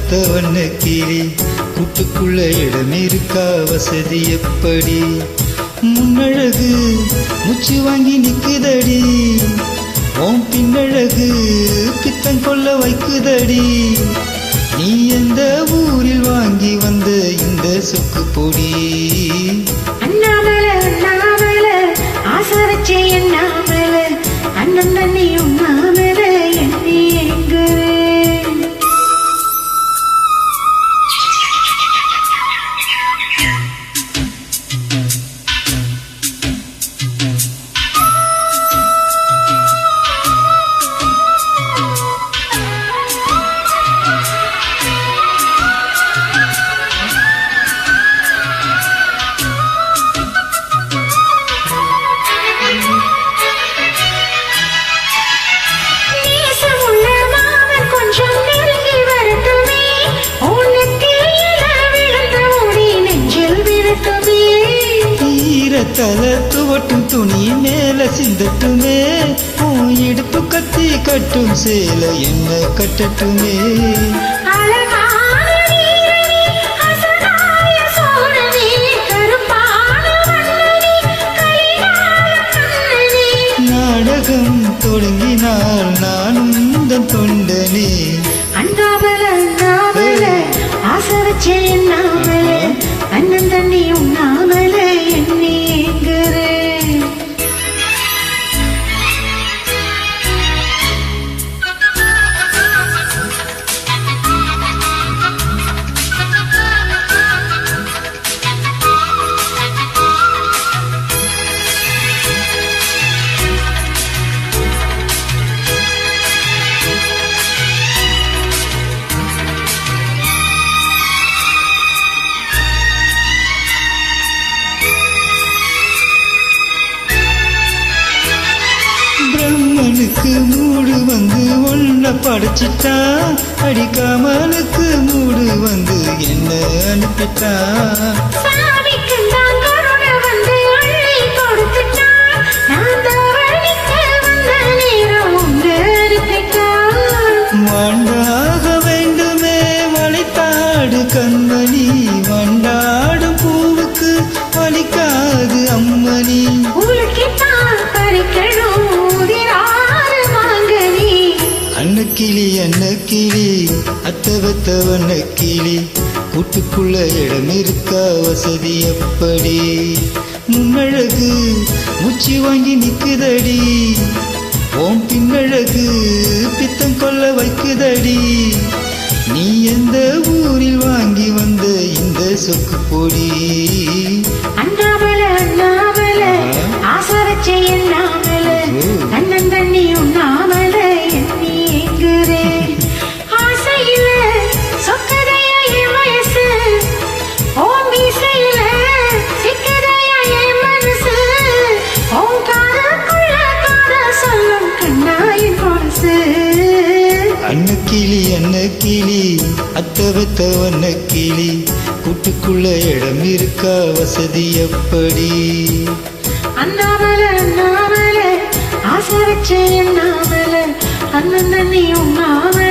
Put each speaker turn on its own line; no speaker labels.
வந்த கிளி கூட்டுக்குள்ள இடம் இருக்கா வசதி எப்படி முன்னழகு முச்சு வாங்கி நிக்குதடி உன் பின்னழகு பித்தம் கொள்ள வைக்குதடி நீ எந்த ஊரில் வாங்கி வந்த இந்த சொக்கு பொடி
அண்ணாமல அண்ணாமல ஆசை வச்சே எண்ணாமல அண்ணன் தண்ணி உண்ணாமல எண்ணி எங்க
தலை துவட்டும் துணி மேல சிந்தட்டுமே உன் இடுப்பு கத்தி கட்டும் சேல என்ன கட்டட்டுமே நாடகம் தொடங்கினால் நானும் தன் தொண்டனே
அண்ணாமல அண்ணாமல ஆசை வச்சே எண்ணாமல அண்ணன் தண்ணி உண்ணாமல எண்ணி
பிரம்மனுக்கு மூடு வந்து ஒன்ன படைச்சிட்டா அடிக்காமலுக்கு மூடு வந்து என்ன அனுப்பிட்டா வண்டாக வேண்டுமே வளைத்தாடு கண்மணி வண்டாடும் பூவுக்கு வலிக்காது அம்மணி அன்னக்கிளி அத்தவத்தவண்ண கிளி கூட்டுக்குள்ள இடம் இருக்கா வசதி எப்படி முன்னழகு முச்சி வாங்கி நிக்குதடி ஓம் பின்னழகு பித்தம் கொள்ள வைக்குதடி நீ எந்த ஊரில் வாங்கி வந்த இந்த சொக்கு பொடி
அண்ணாமல அண்ணாமல ஆசை வச்சே எண்ணாமல அண்ணன் தண்ணி உண்ணாமல எண்ணி எங்குறே ஆசையில சொக்கதையா என் வயசு ஓம் வீசையில சிக்கதையா என் மனசு ஓம் காதுக்குள்ள காத சொல்லும் கண்ணாயின் கொலுசு
அன்னக்கிளி அத்தவத்தவண்ண கிளி கூட்டுக்குள்ள இடம் இருக்கா வசதி எப்படி
அண்ணாமல அண்ணாமல ஆசை வச்சே எண்ணாமல அண்ணன் தண்ணி உண்ணாமல